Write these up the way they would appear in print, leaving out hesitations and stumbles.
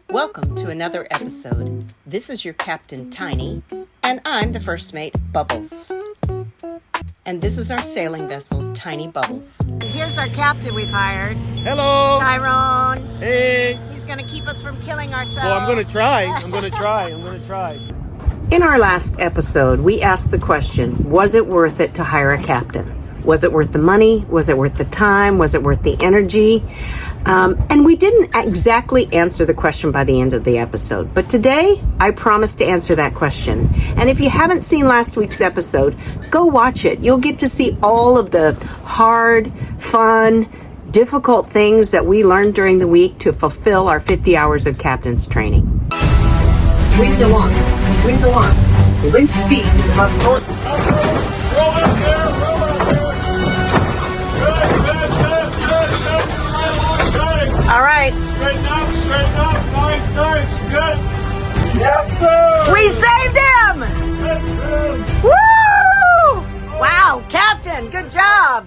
Welcome to another episode. This is your Captain Tiny, and I'm the first mate, Bubbles. And this is our sailing vessel, Tiny Bubbles. And here's our captain we've hired. Hello! Tyrone. Hey! He's going to keep us from killing ourselves. Well, I'm going to try. In our last episode, we asked the question, was it worth it to hire a captain? Was it worth the money? Was it worth the time? Was it worth the energy? And we didn't exactly answer the question by the end of the episode. But today, I promise to answer that question. And if you haven't seen last week's episode, go watch it. You'll get to see all of the hard, fun, difficult things that we learned during the week to fulfill our 50 hours of captain's training. Wind along. Wind along. Wind speed is about 40. Roll out there! All right. Straighten up. Nice. Good. Yes, sir! We saved him! Good. Woo! Wow, Captain, good job.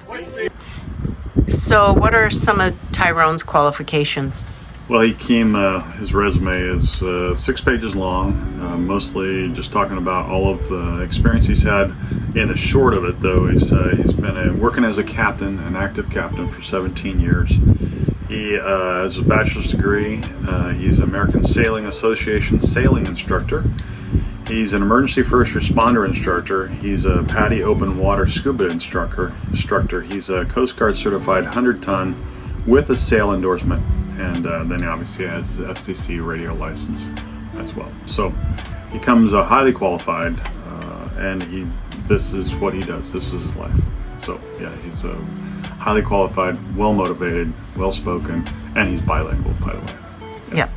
So what are some of Tyrone's qualifications? Well, he came, his resume is 6 pages long, mostly just talking about all of the experience he's had. In the short of it, though, he's been working as a captain, an active captain, for 17 years. He has a bachelor's degree. He's an American Sailing Association sailing instructor. He's an emergency first responder instructor. He's a PADI open water scuba instructor. He's a Coast Guard certified 100-ton with a sail endorsement. And then he obviously has the FCC radio license as well. So he comes highly qualified, and this is what he does. This is his life. So yeah, he's highly qualified, well motivated, well spoken, and he's bilingual, by the way. Yep.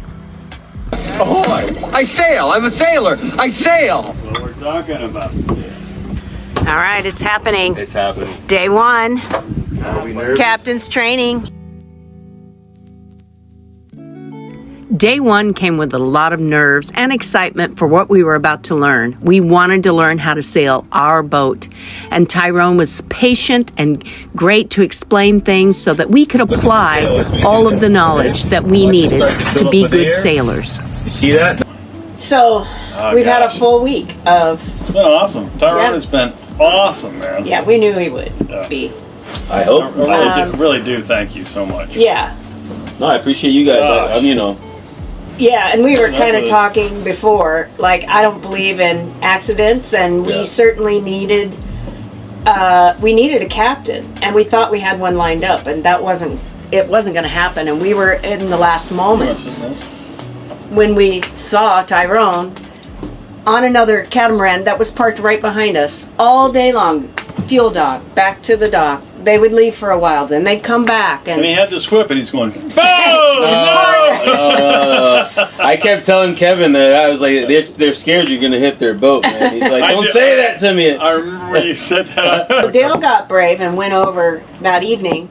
Ahoy! I sail! I'm a sailor! I sail! That's what we're talking about. All right, it's happening. It's happening. Day one, Are we nervous? captain's training. Day one came with a lot of nerves and excitement for what we were about to learn. We wanted to learn how to sail our boat, and Tyrone was patient and great to explain things so that we could apply all of the knowledge that we needed to be good sailors. You see that? So we've had a gosh. full week of, It's been awesome. Tyrone Yep. has been awesome, man. yeah, we knew he would Yeah. be. I hope. I really do thank you so much. Yeah. No, I appreciate you guys. Gosh. Yeah, and we were That kind of was- talking before, like, I don't believe in accidents, and we Yeah. certainly needed a captain, and we thought we had one lined up, and it wasn't going to happen, and we were in the last moments when we saw Tyrone on another catamaran that was parked right behind us all day long. Fuel dock, back to the dock. They would leave for a while, then they'd come back, And he had this whip, and he's going, boom! No. I kept telling Kevin that I was like, if they're scared, you're gonna hit their boat, man. He's like, don't say that to me. I remember when you said that. Dale got brave and went over that evening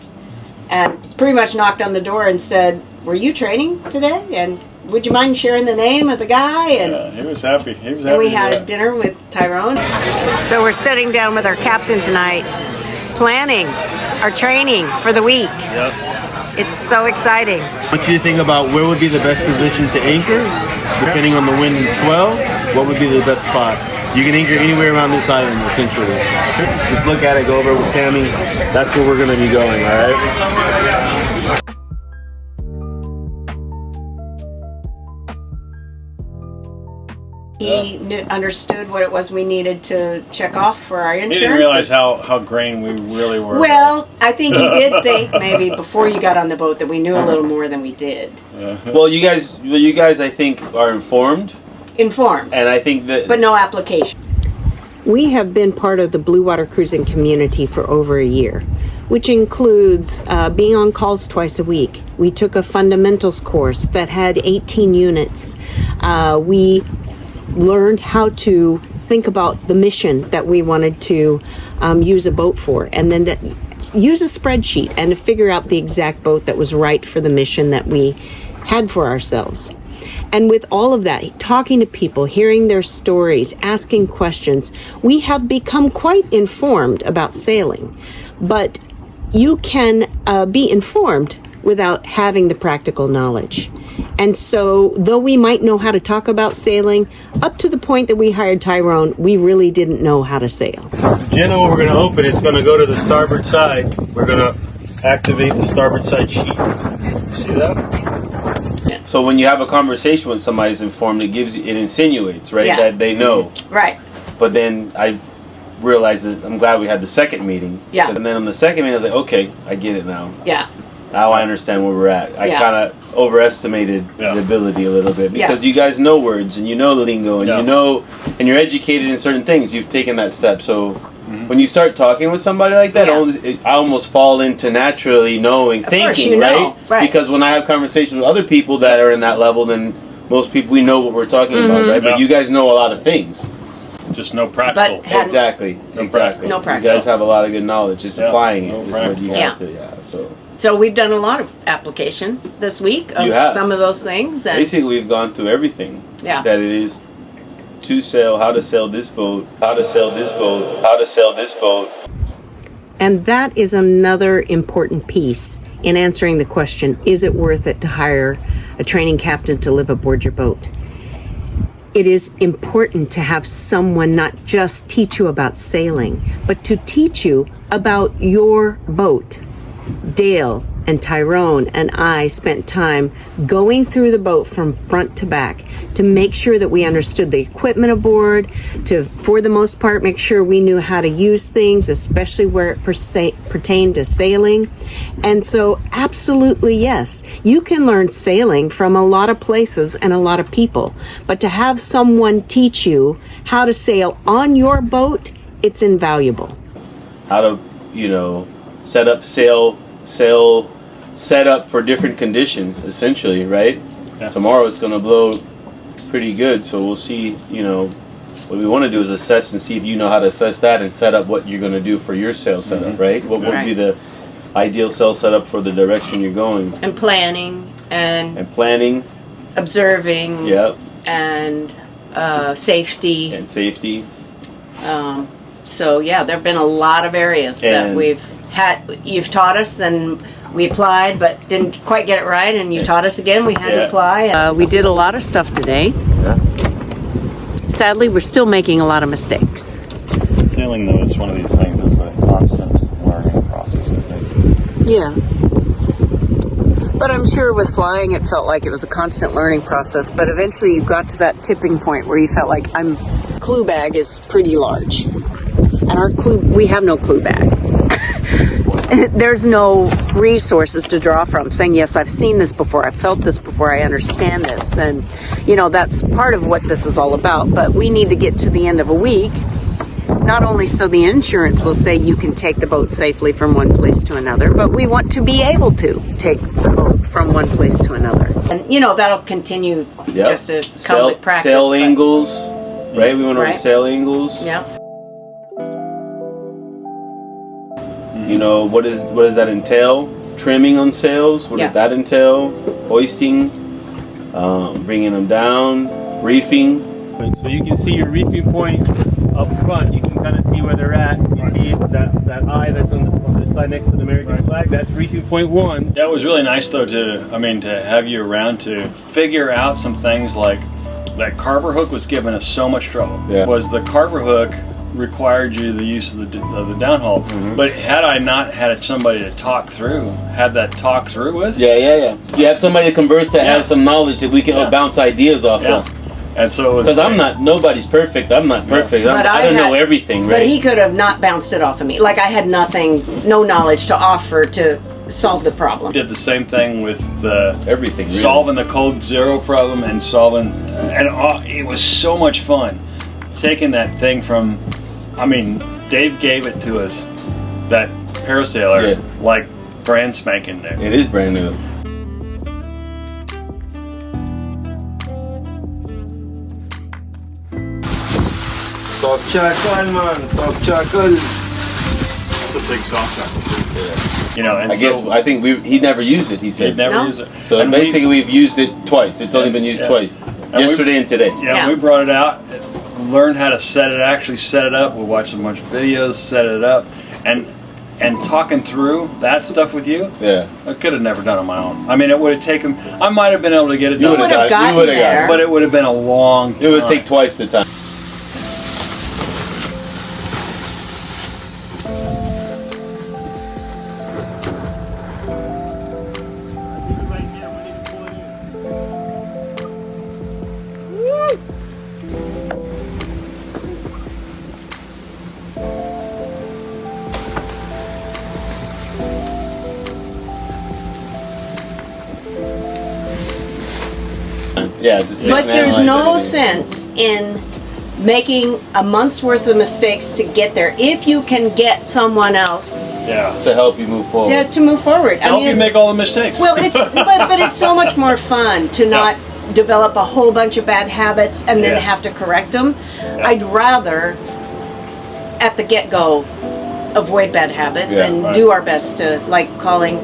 and pretty much knocked on the door and said, "Were you training today? And would you mind sharing the name of the guy?" And, He was happy. and we had dinner with Tyrone. So we're sitting down with our captain tonight, planning our training for the week. Yep. It's so exciting. I want you to think about where would be the best position to anchor, depending on the wind and swell. What would be the best spot? You can anchor anywhere around this island, essentially. Just look at it, go over it with Tammy. That's where we're going to be going, all right? He understood what it was we needed to check off for our He insurance. didn't realize how green we really were. Well, I think he did think maybe before you got on the boat that we knew a little more than we did. Well, you guys, I think, are informed, Informed. and I think that... But no application. We have been part of the Blue Water Cruising community for over a year, which includes being on calls twice a week. We took a fundamentals course that had 18 units. We learned how to think about the mission that we wanted to use a boat for, and then to use a spreadsheet and to figure out the exact boat that was right for the mission that we had for ourselves. And with all of that, talking to people, hearing their stories, asking questions, we have become quite informed about sailing. But you can be informed without having the practical knowledge. And so, though we might know how to talk about sailing, up to the point that we hired Tyrone, we really didn't know how to sail. Jenna, what we're going to open is going to go to the starboard side. We're going to activate the starboard side sheet. See that? So when you have a conversation with somebody who's informed, it insinuates, right, Yeah. that they know. Right. But then I realized that I'm glad we had the second meeting. Yeah. And then on the second meeting, I was like, okay, I get it now. Yeah. Now I understand where we're at. I Yeah. kind of overestimated Yeah. the ability a little bit because Yeah. you guys know words and you know the lingo and Yeah. you know, and you're educated in certain things. You've taken that step. So when you start talking with somebody like that, Yeah. I almost fall into naturally knowing, Of course, thinking, you know. Right. Because when I have conversations with other people that are in that level, then most people, we know what we're talking about, right? Yeah. But you guys know a lot of things. Just no practical. But hadn't- Exactly. No Exactly. No You practical. guys have a lot of good knowledge. Just Yeah. applying it No is what you practical. have to. Yeah. So So we've done a lot of application this week of You have. some of those things. And basically, we've gone through everything. Yeah. That it is to sail, how to sail this boat, how to sail this boat, how to sail this boat. And that is another important piece in answering the question, is it worth it to hire a training captain to live aboard your boat? It is important to have someone not just teach you about sailing, but to teach you about your boat. Dale and Tyrone and I spent time going through the boat from front to back to make sure that we understood the equipment aboard, to, for the most part, make sure we knew how to use things, especially where it pertained to sailing. And so, absolutely, yes, you can learn sailing from a lot of places and a lot of people, but to have someone teach you how to sail on your boat, it's invaluable. How to, set up set up for different conditions, essentially, right? Yeah. Tomorrow it's going to blow pretty good, so we'll see, what we want to do is assess and see if you know how to assess that and set up what you're going to do for your sail setup, right? What would be the ideal sail setup for the direction you're going? And planning and planning. observing Yep. and safety. And safety. So yeah, there have been a lot of areas that And- we've had. You've taught us, and we applied, but didn't quite get it right. And you taught us again. We had to apply. We did a lot of stuff today. Yeah. Sadly, we're still making a lot of mistakes. Sailing, though, is one of these things that's a constant learning process, I think. Yeah. But I'm sure with flying, it felt like it was a constant learning process. But eventually, you got to that tipping point where you felt like clue bag is pretty large, and we have no clue bag. There's no resources to draw from saying, yes, I've seen this before, I've felt this before, I understand this. And, that's part of what this is all about. But we need to get to the end of a week, not only so the insurance will say you can take the boat safely from one place to another, but we want to be able to take the boat from one place to another. And, that'll continue just to come with practice. Sail angles, right? We went over Right. sail angles. Yeah. What does that entail? Trimming on sails. What does that entail? Hoisting, bringing them down, reefing. So you can see your reefing point up front. You can kind of see where they're at. You see that eye that's on the side next to the American flag. That's reefing point 1. That was really nice, though, to have you around to figure out some things like that carver hook was giving us so much trouble. Yeah. Was the carver hook required you the use of the downhaul, but had I not had somebody to talk through with, Yeah. You have somebody to converse that has some knowledge that we can bounce ideas off of. And so it was Because nobody's perfect. I'm not perfect. But I don't know everything, right? But he could have not bounced it off of me. Like I had no knowledge to offer to solve the problem. did the same thing with the Everything, really. solving the code zero problem and it was so much fun taking that thing from. Dave gave it to us, that parasailer, like brand spanking new. It is brand new. Soft charcoal, man. Soft charcoal. That's a big soft chocolate. And I think he never used it. He said he'd never use it. So And basically, we've used it twice. It's only been used twice, yesterday and today. we brought it out, learned how to set it up. We watched a bunch of videos, set it up, and and talking through that stuff with you, Yeah. I could have never done it on my own. I mean, it would have taken. I might have been able to get it You done, would have gotten got it. there. but it would have been a long time. It would take twice the time. Yeah, just sit But and there's analyze no everything. sense in making a month's worth of mistakes to get there if you can get someone else Yeah. to help you move forward. to move forward. Help you it's, make all the mistakes. well, it's but it's so much more fun to not develop a whole bunch of bad habits and then Yeah. have to correct them. I'd rather at the get-go avoid bad habits Yeah, and right. do our best to, like, calling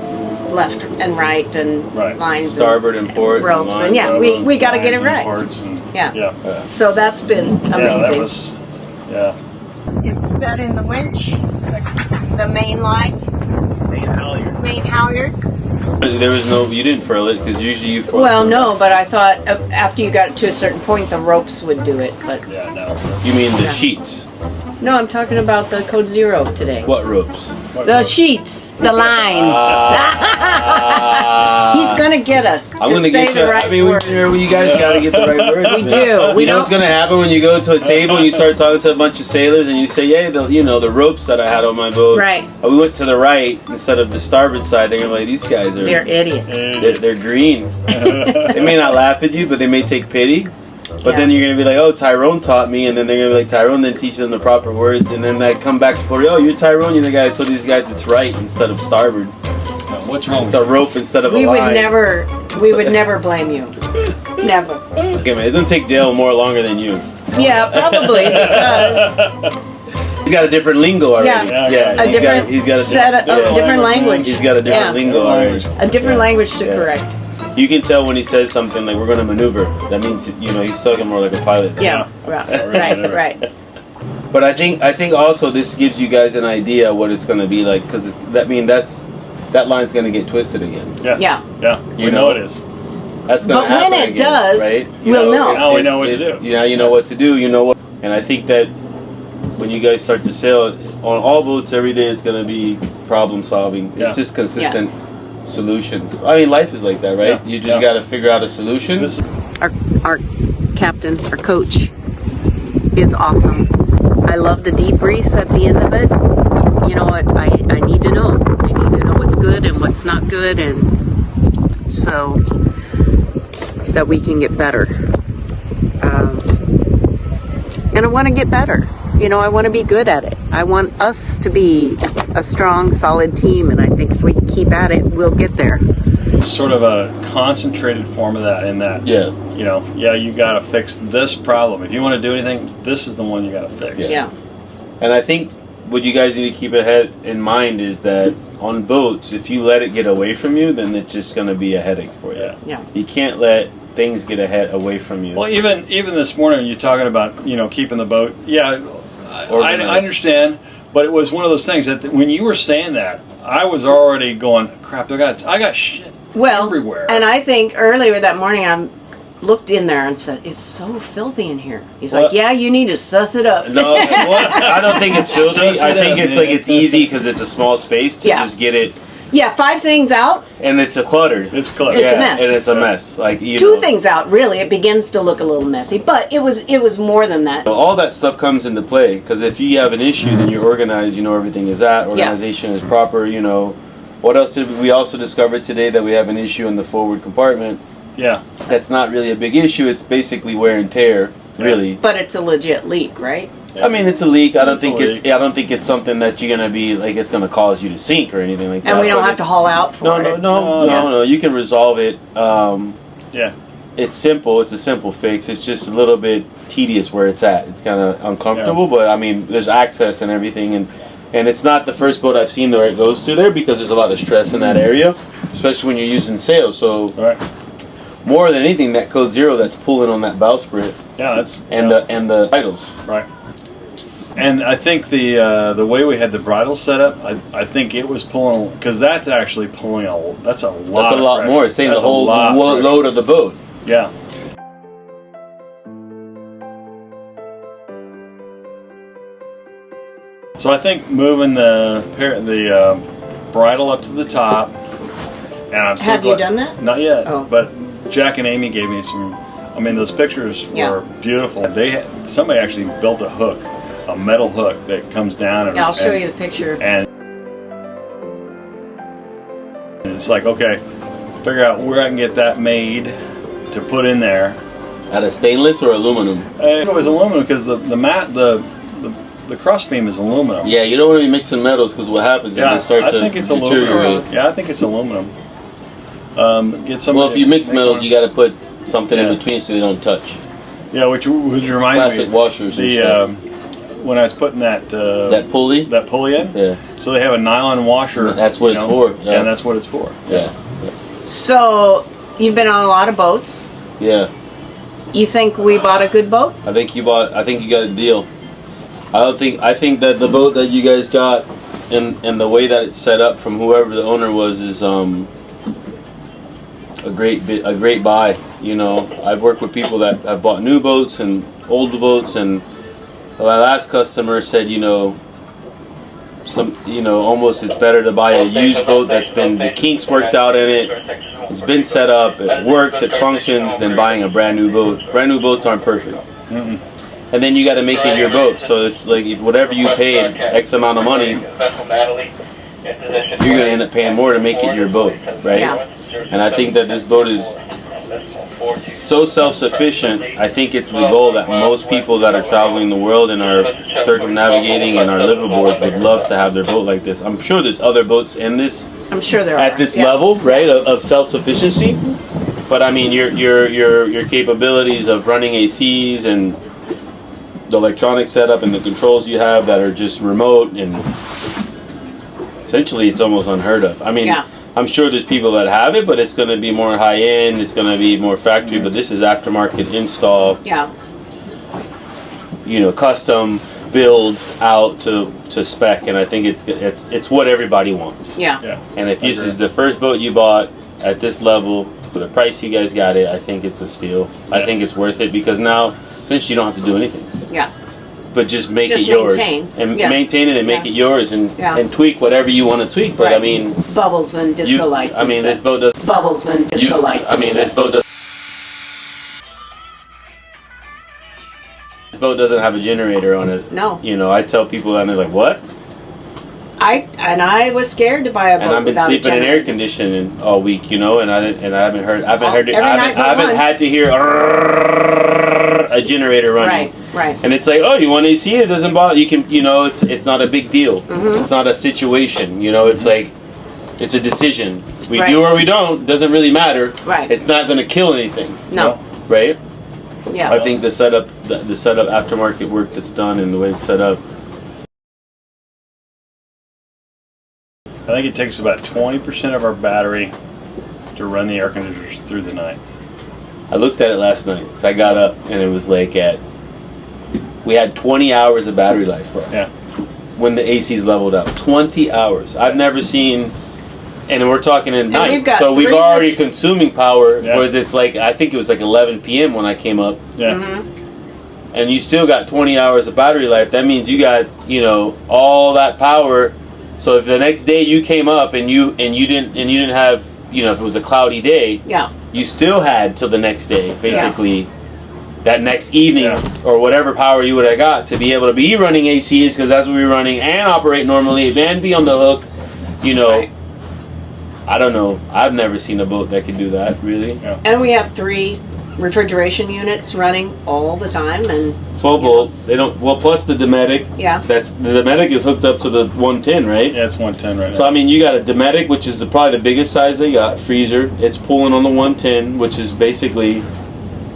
left and right and Right. lines Starboard and port and ropes line, and yeah, we got to get it Lines and right. parts and- Yeah. Yeah. So that's been Yeah, amazing. that was. Yeah. It's set in the winch, the main line, main halyard. There was no, you didn't furl it because usually you furl. Well, no, but I thought after you got to a certain point, the ropes would do it. But Yeah. No. You mean the Yeah. sheets? no, I'm talking about the Code Zero today. What ropes? The sheets, the lines. He's gonna get us I'm to gonna say get the you. right I mean, words. you guys gotta get the right words. We man. do. We You know don't- what's gonna happen when you go to a table and you start talking to a bunch of sailors and you say, "Yeah, the ropes that I had on my boat." Right. We went to the right instead of the starboard side. They're like, "These guys are They're idiots. they're green." They may not laugh at you, but they may take pity. But Yeah. then you're gonna be like, "Oh, Tyrone taught me," and then they're gonna be like, "Tyrone didn't teach them the proper words," and then they come back to Puerto. "Oh, you're Tyrone. You're the guy that told these guys it's right instead of starboard. What's wrong? It's a rope instead of a We line." we would never blame you. Never. Okay, man, it's gonna take Dale more longer than you. Yeah, probably because He's got a different lingo already. Yeah. Yeah, a he's different he's got a set of yeah. different language. He's got a different Yeah. lingo already. A different language to Yeah. correct. You can tell when he says something like "we're gonna maneuver." That means he's talking more like a pilot. Yeah, right. But I think also this gives you guys an idea what it's gonna be like because that line's gonna get twisted again. Yeah. Yeah. Yeah. You We know. know it is. That's gonna But happen when it again, does, right? we'll know. Now we know what to do. Now you know what to do. You know what, and I think that when you guys start to sail on all boats every day, it's gonna be problem solving. Yeah. It's just consistent solutions. I mean, life is like that, right? Yeah. You just Yeah. got to figure out a solution. This- Our captain, our coach, is awesome. I love the debriefs at the end of it. You know what? I need to know. I need to know what's good and what's not good, and so that we can get better. And I want to get better. You know, I want to be good at it. I want us to be a strong, solid team, and I think if we keep at it, we'll get there. sort of a concentrated form of that in that Yeah. you got to fix this problem. If you want to do anything, this is the one you got to fix. Yeah. And I think what you guys need to keep in mind is that on boats, if you let it get away from you, then it's just going to be a headache for you. Yeah. You can't let things get away from you. Well, even this morning, you're talking about keeping the boat. Yeah, I Organized. understand, but it was one of those things that when you were saying that, I was already going, crap. I got shit everywhere. And I think earlier that morning I looked in there and said, "It's so filthy in here." He's like, "Yeah, you need to suss it up." No, I don't think it's filthy. Suss I it think up, it's man. like it's easy because it's a small space to Yeah. just get it, Yeah, 5 things out, and it's a cluttered. It's cluttered. It's a mess. And it's a mess. Like 2 things out. Really, it begins to look a little messy, but it was more than that. All that stuff comes into play because if you have an issue, then you're organized. You know everything is at. Organization is proper. You know. What else did we also discovered today that we have an issue in the forward compartment? Yeah. That's not really a big issue. It's basically wear and tear, really. But it's a legit leak, right? I mean, it's a leak. I don't It's a think leak. I don't think it's something that you're gonna be like. It's gonna cause you to sink or anything like that. And we don't but have to haul out for it. No. You can resolve it. Yeah. It's simple. It's a simple fix. It's just a little bit tedious where it's at. It's kind of uncomfortable, but I mean, there's access and everything, and it's not the first boat I've seen where it goes through there because there's a lot of stress in that area, especially when you're using sails. So Right. more than anything, that Code Zero that's pulling on that bowsprit Yeah. That's and the idles. right. And I think the way we had the bridle set up, I think it was pulling, because that's actually pulling that's a lot. That's a lot pressure. more. It's saying That's the whole a lot of load of the boat. Yeah. So I think moving the bridle up to the top, and I'm Have you done that? Not yet. Oh. But Jack and Amy gave me some. I mean, those pictures Yeah. were beautiful. Somebody actually built a hook, a metal hook that comes down. And, Yeah, I'll show you the picture. And it's like, okay, figure out where I can get that made to put in there. Out of stainless or aluminum? It was aluminum because the crossbeam is aluminum. Yeah, you don't want to be mixing metals because what happens is it starts to deteriorate. Aluminum. Yeah, I think it's aluminum. Get some. Well, if you mix metals, you got to put something in between so they don't touch. Yeah, which reminds me. Plastic washers and stuff. When I was putting that pulley in. Yeah. So they have a nylon washer. That's what it's for. Yeah, and that's what it's for. Yeah. So you've been on a lot of boats. Yeah. You think we bought a good boat? I think you got a deal. I think that the boat that you guys got and the way that it's set up from whoever the owner was is a great buy. You know, I've worked with people that have bought new boats and old boats, and my last customer said, almost it's better to buy a used boat that's been the kinks worked out in it, it's been set up, it works, it functions, than buying a brand new boat. Brand new boats aren't perfect. Mm-mm. And then you got to make it your boat. So it's like if whatever you paid X amount of money, you're going to end up paying more to make it your boat, right? Yeah. And I think that this boat is so self-sufficient. I think it's the goal that most people that are traveling the world and are circumnavigating and are liveaboards would love to have their boat like this. I'm sure there's other boats in this. I'm sure there at are. this level, right, of self-sufficiency. But I mean, your capabilities of running ACs and the electronic setup and the controls you have that are just remote, and essentially it's almost unheard of. I mean, I'm sure there's people that have it, but it's going to be more high-end, it's going to be more factory, but this is aftermarket install. Yeah. Custom build out to spec, and I think it's what everybody wants. Yeah. And if this is the first boat you bought at this level for the price you guys got it, I think it's a steal. I think it's worth it because now, since you don't have to do anything. Yeah. But just make it yours. Maintain. And maintain it and make it yours and tweak whatever you want to tweak. But I mean, bubbles and disco lights. This boat does bubbles and disco lights. This boat doesn't have a generator on it. No. I tell people that and they're like, "What?" I was scared to buy a boat. And I've been sleeping in air conditioning all week, and I haven't had to hear a generator running. Right. And it's like, oh, you want AC? It doesn't bother. You can, it's not a big deal. Mm-hmm. It's not a situation. It's like, it's a decision. We do or we don't. Doesn't really matter. Right. It's not going to kill anything. No. Right. Yeah. I think the setup aftermarket work that's done and the way it's set up. I think it takes about 20% of our battery to run the air conditioners through the night. I looked at it last night. So I got up and it was like we had 20 hours of battery life left. Yeah. When the AC's leveled out. 20 hours. I've never seen, and we're talking at night. We've already consuming power where it's like, I think it was like 11 p.m. when I came up. Yeah. Mm-hmm. And you still got 20 hours of battery life. That means you got, all that power. So if the next day you came up and you didn't have, if it was a cloudy day, you still had till the next day, basically, that next evening or whatever power you would have got to be able to be running ACs, because that's what we were running, and operate normally and be on the hook. I don't know. I've never seen a boat that could do that, really. Yeah. And we have 3 refrigeration units running all the time, and 12 volt. They don't. Well, plus the Dometic. Yeah. The Dometic is hooked up to the 110, right? Yeah, it's 110 right now. So I mean, you got a Dometic, which is probably the biggest size they got, freezer. It's pulling on the 110, which is basically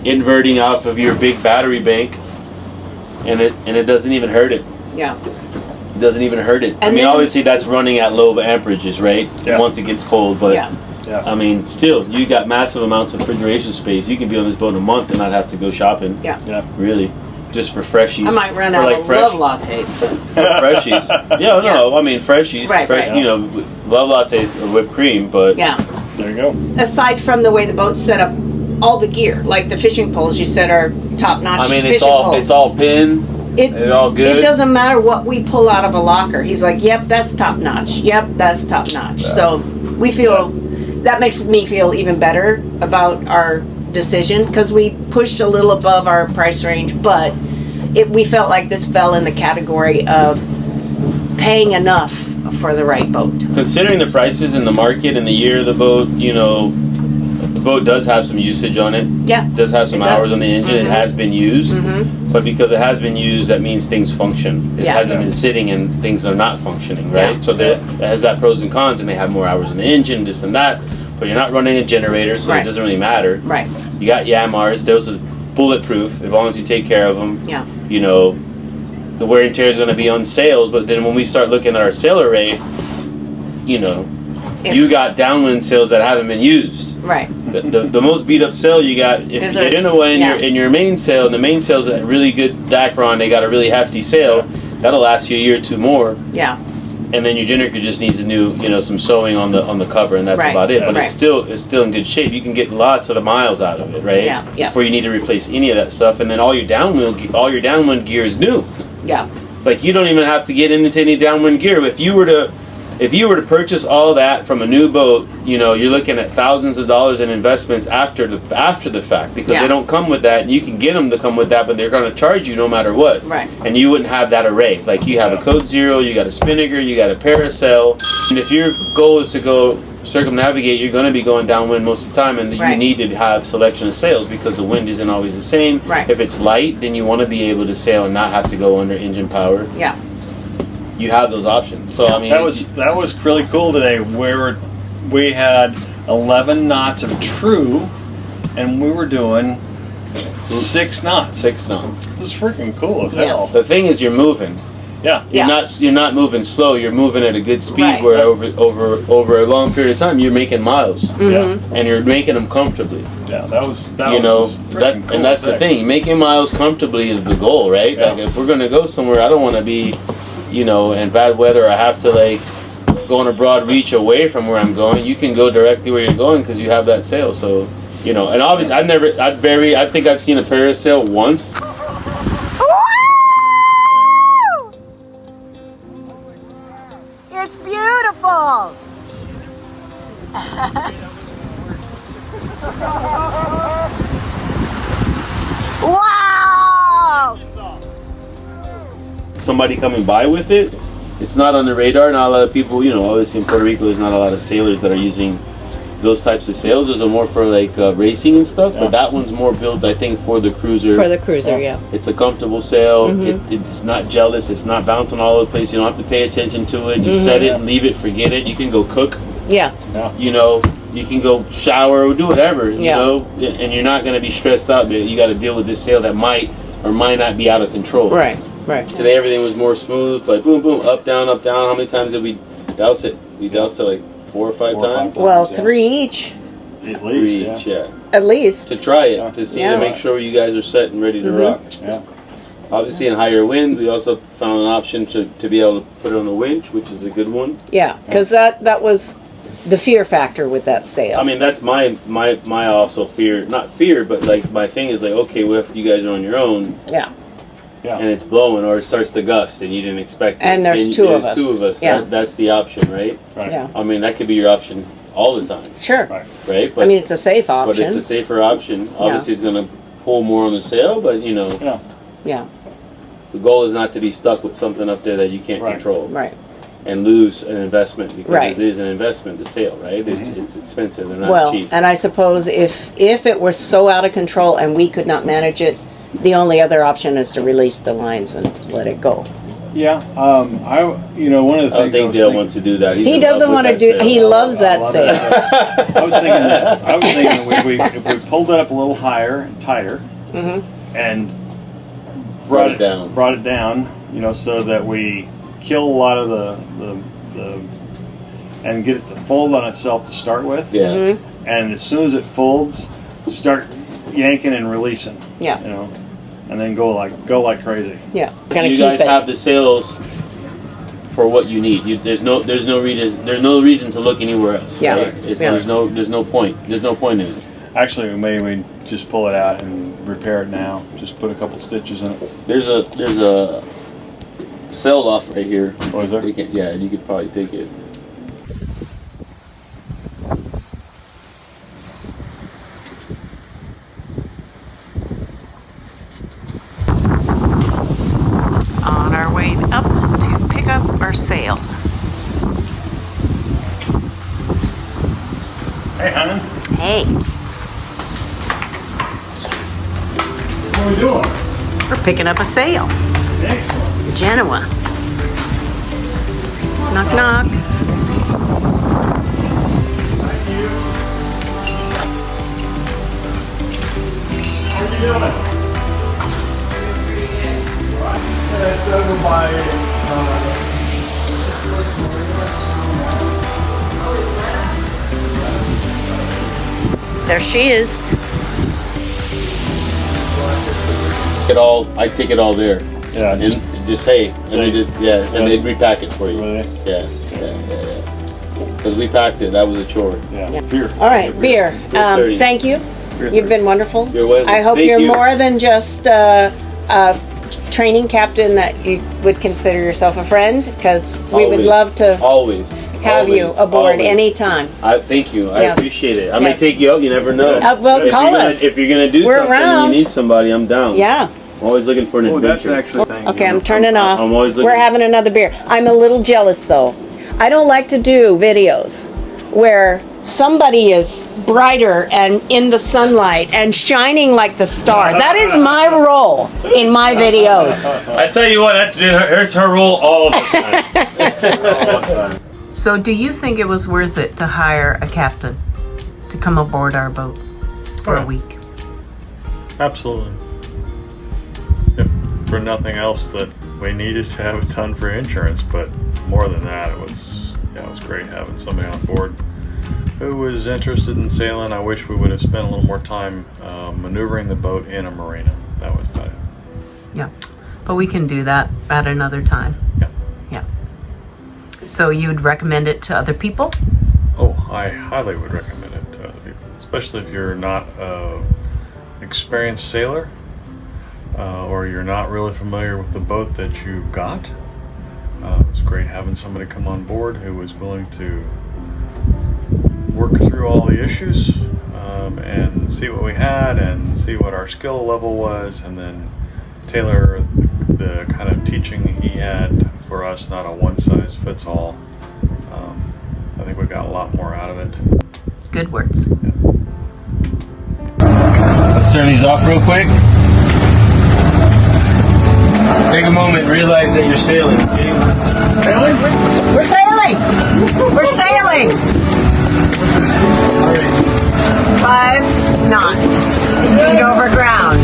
inverting off of your big battery bank, and it doesn't even hurt it. Yeah. It doesn't even hurt it. I mean, obviously that's running at low amperages, right? Yeah. Once it gets cold, but. Yeah. I mean, still, you got massive amounts of refrigeration space. You can be on this boat in a month and not have to go shopping. Yeah. Really. just for freshies. I might run for out like of fresh, love lattes, but for freshies. Yeah, no, I mean freshies, Right, fresh. right. You know, love lattes or whipped cream, but yeah. There you go. Aside from the way the boat's set up, all the gear, like the fishing poles, you said are top notch. I mean fishing poles. it's all pin. It's all good. It doesn't matter what we pull out of a locker. He's like, "Yep, that's top notch. Yep, that's top notch." Yeah. So we feel that makes me feel even better about our decision because we pushed a little above our price range, but we felt like this fell in the category of paying enough for the right boat. Considering the prices in the market and the year of the boat, you know, the boat does have some usage on it. Yeah, It does have some it hours does. on the engine. It has been used, but because it has been used, that means things function. It Yeah. hasn't been sitting and things are not functioning, right? Yeah. So that has that pros and cons. And they have more hours in the engine, this and that. But you're not running a generator, so Right. it doesn't really matter. Right. You got Yamars. Those are bulletproof as long as you take care of them. Yeah. You know, the wear and tear is going to be on sails, but then when we start looking at our sail array, you know, you got downwind sails that haven't been used. Right. The most beat up sail you got, if Is you get there- in a way yeah. in your main sail, and the main sail's a really good Dacron, they got a really hefty sail, that'll last you a year or two more. Yeah. And then your generator just needs a new, you know, some sewing on the cover, and that's Right. about it. But Right. it's still in good shape. You can get lots of the miles out of it, right? Yeah, yeah. Before you need to replace any of that stuff, and then all your downwind gear is new. Yeah. Like you don't even have to get into any downwind gear. If you were to purchase all that from a new boat, you know, you're looking at thousands of dollars in investments after the fact because Yeah. they don't come with that. And you can get them to come with that, but they're going to charge you no matter what. Right. And you wouldn't have that array. Like you have a Code Zero, you got a spinnaker, you got a parasail. And if your goal is to go circumnavigate, you're going to be going downwind most of the time, and you Right. need to have selection of sails because the wind isn't always the same. Right. If it's light, then you want to be able to sail and not have to go under engine power. Yeah. You have those options. So I mean, That was really cool today. We had 11 knots of true, and we were doing 6 knots. 6 knots. This is freaking cool as Yeah. hell. The thing is, you're moving. Yeah. Yeah. You're not moving slow. You're moving at a good speed. Right. Where over a long period of time, you're making miles, Yeah. and you're making them comfortably. Yeah. That was You know, just freaking cool and that's as the heck. thing. Making miles comfortably is the goal, right? Yeah. Like if we're gonna go somewhere, I don't want to be, you know, in bad weather. I have to like go on a broad reach away from where I'm going. You can go directly where you're going because you have that sail. So, you know, and obviously I think I've seen a parasail once. It's beautiful. Wow. Somebody coming by with it, it's not on the radar. Not a lot of people, you know, obviously in Puerto Rico, there's not a lot of sailors that are using those types of sails. Those are more for like racing and stuff, but that one's more built, I think, for the cruiser. For the cruiser, yeah. It's a comfortable sail. It's not jealous. It's not bouncing all over the place. You don't have to pay attention to it. You set it and leave it, forget it. You can go cook. Yeah. You know, you can go shower or do whatever. You Yeah. know, and you're not going to be stressed out. But you got to deal with this sail that might or might not be out of control. Right. Right. Today everything was more smooth, like boom, boom, up, down, up, down. How many times did we douse it? We doused it like 4 or 5 times. Well, 3 each, At Three least, each, yeah. at least. To try it, to see, Yeah. to make sure you guys are set and ready to rock. Yeah. Obviously, in higher winds, we also found an option to be able to put it on the winch, which is a good one. Yeah, because that was the fear factor with that sail. I mean, that's my also fear, not fear, but like my thing is like, okay, what if you guys are on your own yeah. and it's blowing or it starts to gust and you didn't expect it? And there's two of us. Two of us. Yeah. That's the option, right? Right. Yeah. I mean, that could be your option all the time, Sure. Right. right? I mean, it's a safe option. but it's a safer option. Obviously, it's going to pull more on the sail, but you know, Yeah. Yeah. the goal is not to be stuck with something up there that you can't Right. control Right. and lose an investment because Right. it is an investment. The sail, right? It's expensive and not Well, cheap. and I suppose if it were so out of control and we could not manage it, the only other option is to release the lines and let it go. Yeah. One of the I don't things think Dale wants to do that. He's He in love doesn't with want to that do. sail. He loves that I love sail. that. I was thinking that if we pulled it up a little higher and tighter, and Brought it down. brought it down, you know, so that we kill a lot of the and get it to fold on itself to start with. Yeah. And as soon as it folds, start yanking and releasing. Yeah. You know, and then go like crazy. Yeah. Gonna You keep guys it. have the sails for what you need. There's no reason to look anywhere else. Yeah. Right? Yeah. There's no point in it. Actually, maybe we just pull it out and repair it now. Just put a couple stitches in it. There's a sail off right here. Oh, is there? Yeah, you could probably take it. On our way up to pick up our sail. Hey, hon. Hey, What are we doing? we're picking up a sail. Excellent. Genoa. Knock, knock. Thank you. How are you doing? It's over by. There she is. I take it all there. Yeah. And just hey, and they'd repack it for you. Really? Yeah. Because we packed it. That was a chore. Yeah. Beer. All right, beer. Beer 30. Thank you. You've been wonderful. You're welcome. I hope Thank you're you. more than just a training captain, that you would consider yourself a friend, because we would Always. love to Always have you Always. aboard Always. anytime. Thank you. I Yes. appreciate it. I may Yes. take you out. You never know. Well, If call you're gonna- us. If you're gonna do We're something, around. and you need somebody. I'm down. Yeah. I'm always looking for an Oh, that's adventure. actually. Thank Okay, you. I'm turning off. I'm always looking. We're having another beer. I'm a little jealous though. I don't like to do videos where somebody is brighter and in the sunlight and shining like the star. That is my role in my videos. I tell you what, it's her role all the time. So, do you think it was worth it to hire a captain to come aboard our boat for a Oh. week? Absolutely. If for nothing else, that we needed to have a ton for insurance, but more than that, it was great having somebody on board who was interested in sailing. I wish we would have spent a little more time maneuvering the boat in a marina. That was better. Yeah, but we can do that at another time. Yeah. Yeah. So you'd recommend it to other people? Oh, I highly would recommend it to other people, especially if you're not an experienced sailor or you're not really familiar with the boat that you've got. It was great having somebody come on board who was willing to work through all the issues and see what we had and see what our skill level was, and then tailor the kind of teaching he had for us, not a one-size-fits-all. I think we got a lot more out of it. Good words. Let's turn these off real quick. Take a moment, realize that you're sailing. Okay? We're sailing! We're sailing! 5 knots. Feet over ground.